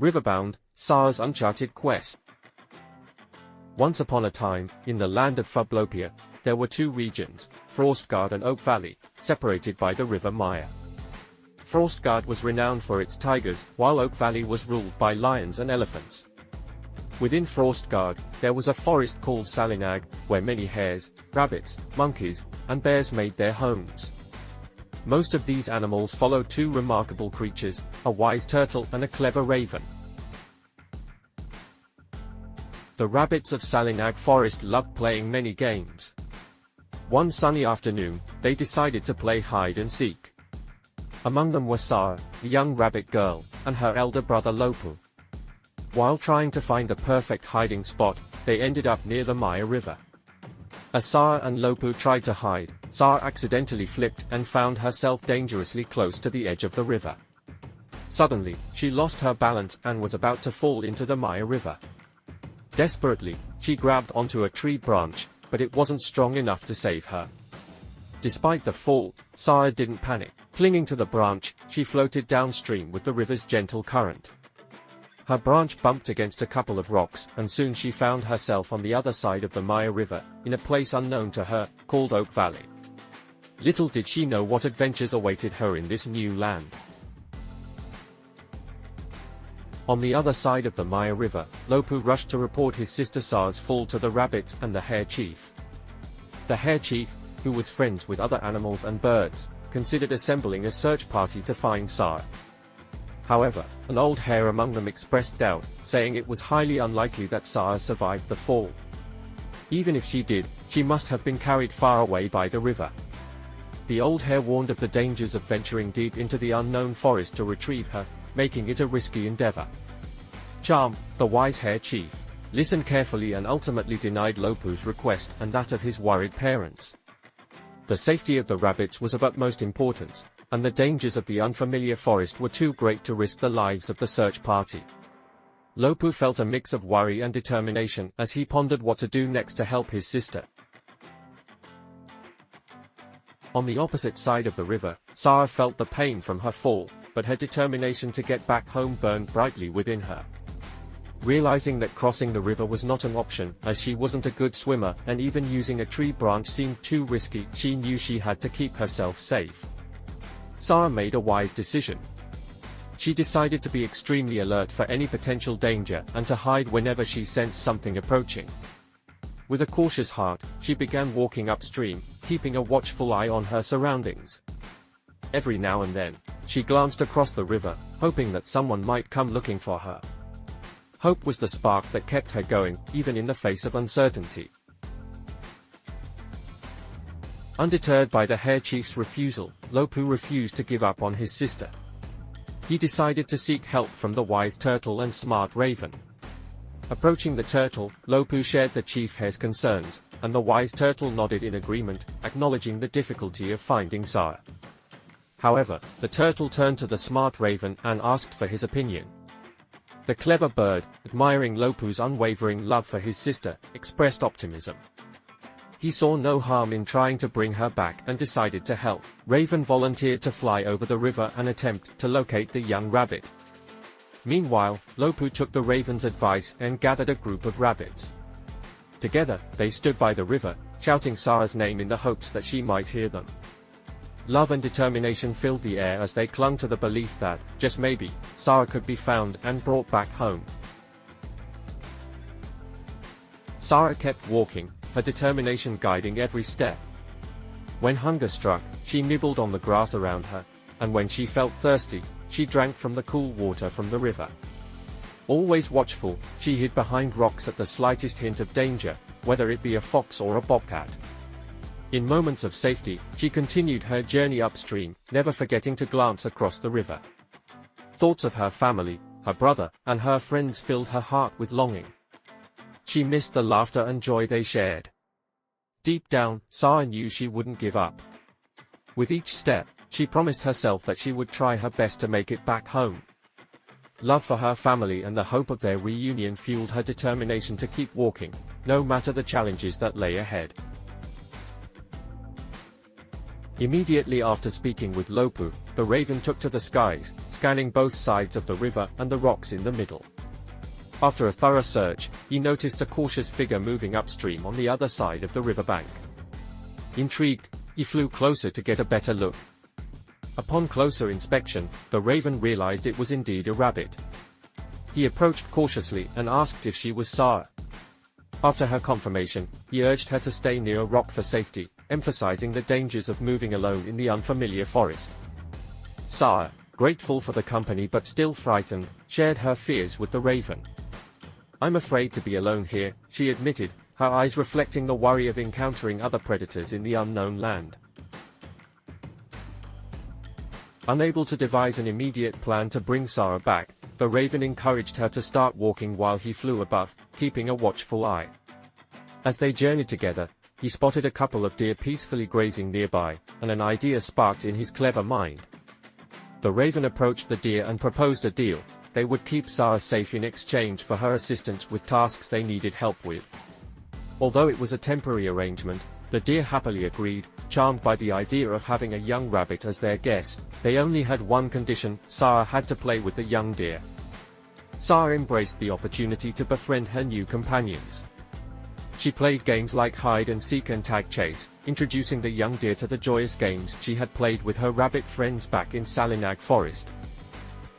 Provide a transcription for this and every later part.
Riverbound, Sara's uncharted quest. Once upon a time, in the land of Fablopia, there were two regions, Frostgard and Oak-Valley, separated by the river Maya. Frostgard was renowned for its tigers, while Oak-Valley was ruled by lions and elephants. Within Frostgard, there was a forest called Salinag, where many hares, rabbits, monkeys, and bears made their homes. Most of these animals followed two remarkable creatures, a wise turtle and a clever raven. The rabbits of Salinag Forest loved playing many games. One sunny afternoon, they decided to play hide and seek. Among them were Sara, a young rabbit girl, and her elder brother Lopu. While trying to find the perfect hiding spot, they ended up near the Maya River. As Sara and Lopu tried to hide, Sara accidentally flipped and found herself dangerously close to the edge of the river. Suddenly, she lost her balance and was about to fall into the Maya River. Desperately, she grabbed onto a tree branch, but it wasn't strong enough to save her. Despite the fall, Sara didn't panic. Clinging to the branch, she floated downstream with the river's gentle current. Her branch bumped against a couple of rocks, and soon she found herself on the other side of the Maya River, in a place unknown to her, called Oak-Valley. Little did she know what adventures awaited her in this new land. On the other side of the Maya River, Lopu rushed to report his sister Sara's fall to the rabbits and the hare chief. The hare chief, who was friends with other animals and birds, considered assembling a search party to find Sara. However, an old hare among them expressed doubt, saying it was highly unlikely that Sara survived the fall. Even if she did, she must have been carried far away by the river. The old hare warned of the dangers of venturing deep into the unknown forest to retrieve her, making it a risky endeavor. Charm, the wise hare chief, listened carefully and ultimately denied Lopu's request and that of his worried parents. The safety of the rabbits was of utmost importance, and the dangers of the unfamiliar forest were too great to risk the lives of the search party. Lopu felt a mix of worry and determination as he pondered what to do next to help his sister. On the opposite side of the river, Sara felt the pain from her fall, but her determination to get back home burned brightly within her. Realizing that crossing the river was not an option, as she wasn't a good swimmer and even using a tree branch seemed too risky, she knew she had to keep herself safe. Sara made a wise decision. She decided to be extremely alert for any potential danger and to hide whenever she sensed something approaching. With a cautious heart, she began walking upstream, keeping a watchful eye on her surroundings. Every now and then, she glanced across the river, hoping that someone might come looking for her. Hope was the spark that kept her going, even in the face of uncertainty. Undeterred by the hare chief's refusal, Lopu refused to give up on his sister. He decided to seek help from the wise turtle and smart raven. Approaching the turtle, Lopu shared the chief hare's concerns, and the wise turtle nodded in agreement, acknowledging the difficulty of finding Sara. However, the turtle turned to the smart raven and asked for his opinion. The clever bird, admiring Lopu's unwavering love for his sister, expressed optimism. He saw no harm in trying to bring her back and decided to help. Raven volunteered to fly over the river and attempt to locate the young rabbit. Meanwhile, Lopu took the raven's advice and gathered a group of rabbits. Together, they stood by the river, shouting Sara's name in the hopes that she might hear them. Love and determination filled the air as they clung to the belief that, just maybe, Sara could be found and brought back home. Sara kept walking, her determination guiding every step. When hunger struck, she nibbled on the grass around her, and when she felt thirsty, she drank from the cool water from the river. Always watchful, she hid behind rocks at the slightest hint of danger, whether it be a fox or a bobcat. In moments of safety, she continued her journey upstream, never forgetting to glance across the river. Thoughts of her family, her brother, and her friends filled her heart with longing. She missed the laughter and joy they shared. Deep down, Sara knew she wouldn't give up. With each step, she promised herself that she would try her best to make it back home. Love for her family and the hope of their reunion fueled her determination to keep walking, no matter the challenges that lay ahead. Immediately after speaking with Lopu, the raven took to the skies, scanning both sides of the river and the rocks in the middle. After a thorough search, he noticed a cautious figure moving upstream on the other side of the riverbank. Intrigued, he flew closer to get a better look. Upon closer inspection, the raven realized it was indeed a rabbit. He approached cautiously and asked if she was Sara. After her confirmation, he urged her to stay near a rock for safety, emphasizing the dangers of moving alone in the unfamiliar forest. Sara, grateful for the company but still frightened, shared her fears with the raven. "I'm afraid to be alone here," she admitted, her eyes reflecting the worry of encountering other predators in the unknown land. Unable to devise an immediate plan to bring Sara back, the raven encouraged her to start walking while he flew above, keeping a watchful eye. As they journeyed together, he spotted a couple of deer peacefully grazing nearby, and an idea sparked in his clever mind. The raven approached the deer and proposed a deal. They would keep Sara safe in exchange for her assistance with tasks they needed help with. Although it was a temporary arrangement, the deer happily agreed, charmed by the idea of having a young rabbit as their guest. They only had one condition: Sara had to play with the young deer. Sara embraced the opportunity to befriend her new companions. She played games like hide and seek and tag chase, introducing the young deer to the joyous games she had played with her rabbit friends back in Salinag Forest.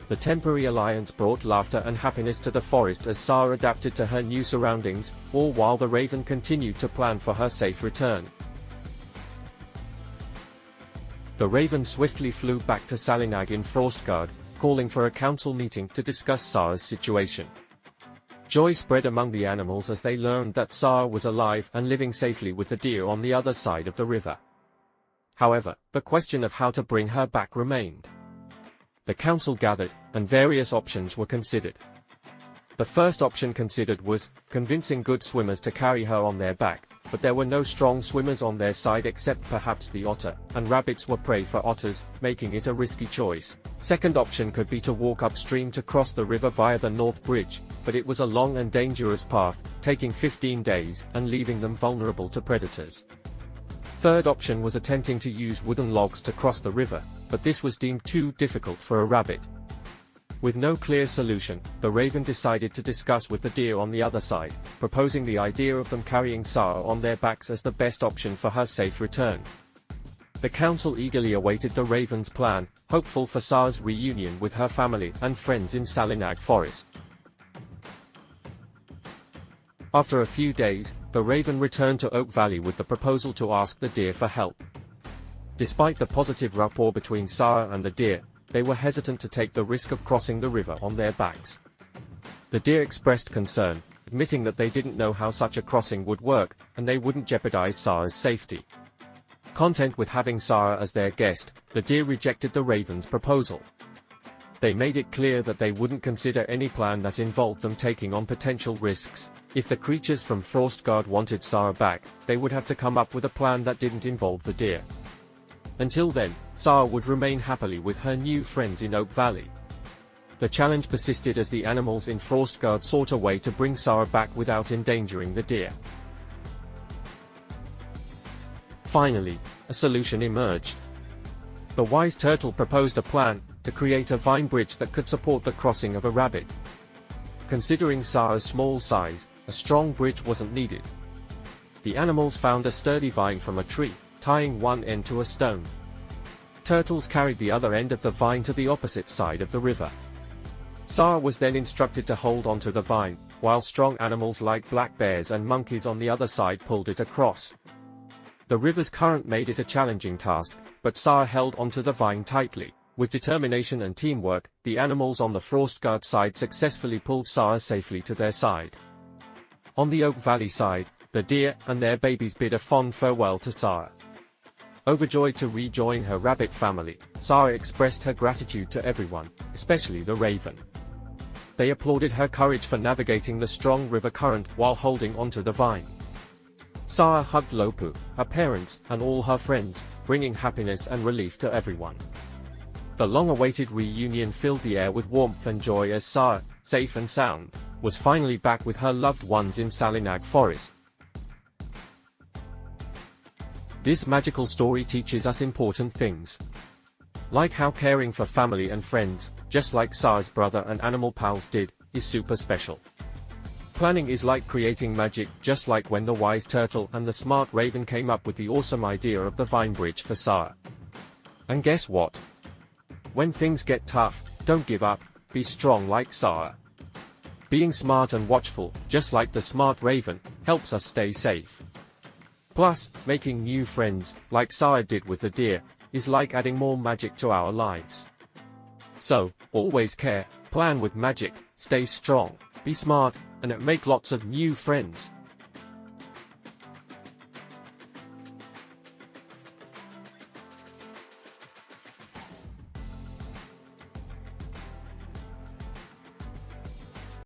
The temporary alliance brought laughter and happiness to the forest as Sara adapted to her new surroundings, all while the raven continued to plan for her safe return. The raven swiftly flew back to Salinag in Frostgard, calling for a council meeting to discuss Sara's situation. Joy spread among the animals as they learned that Sara was alive and living safely with the deer on the other side of the river. However, the question of how to bring her back remained. The council gathered, and various options were considered. The first option considered was convincing good swimmers to carry her on their back, but there were no strong swimmers on their side except perhaps the otter, and rabbits were prey for otters, making it a risky choice. Second option could be to walk upstream to cross the river via the North Bridge, but it was a long and dangerous path, taking 15 days, and leaving them vulnerable to predators. Third option was attempting to use wooden logs to cross the river, but this was deemed too difficult for a rabbit. With no clear solution, the raven decided to discuss with the deer on the other side, proposing the idea of them carrying Sara on their backs as the best option for her safe return. The council eagerly awaited the raven's plan, hopeful for Sara's reunion with her family and friends in Salinag Forest. After a few days, the raven returned to Oak-Valley with the proposal to ask the deer for help. Despite the positive rapport between Sara and the deer, they were hesitant to take the risk of crossing the river on their backs. The deer expressed concern, admitting that they didn't know how such a crossing would work, and they wouldn't jeopardize Sara's safety. Content with having Sara as their guest, the deer rejected the raven's proposal. They made it clear that they wouldn't consider any plan that involved them taking on potential risks. If the creatures from Frostgard wanted Sara back, they would have to come up with a plan that didn't involve the deer. Until then, Sara would remain happily with her new friends in Oak-Valley. The challenge persisted as the animals in Frostgard sought a way to bring Sara back without endangering the deer. Finally, a solution emerged. The wise turtle proposed a plan to create a vine bridge that could support the crossing of a rabbit. Considering Sara's small size, a strong bridge wasn't needed. The animals found a sturdy vine from a tree, tying one end to a stone. Turtles carried the other end of the vine to the opposite side of the river. Sara was then instructed to hold onto the vine, while strong animals like black bears and monkeys on the other side pulled it across. The river's current made it a challenging task, but Sara held onto the vine tightly. With determination and teamwork, the animals on the Frostgard side successfully pulled Sara safely to their side. On the Oak-Valley side, the deer and their babies bid a fond farewell to Sara. Overjoyed to rejoin her rabbit family, Sara expressed her gratitude to everyone, especially the raven. They applauded her courage for navigating the strong river current while holding onto the vine. Sara hugged Lopu, her parents, and all her friends, bringing happiness and relief to everyone. The long-awaited reunion filled the air with warmth and joy as Sara, safe and sound, was finally back with her loved ones in Salinag Forest. This magical story teaches us important things. Like how caring for family and friends, just like Sara's brother and animal pals did, is super special. Planning is like creating magic, just like when the wise turtle and the smart raven came up with the awesome idea of the vine bridge for Sara. And guess what? When things get tough, don't give up, be strong like Sara. Being smart and watchful, just like the smart raven, helps us stay safe. Plus, making new friends, like Sara did with the deer, is like adding more magic to our lives. So, always care, plan with magic, stay strong, be smart, and make lots of new friends.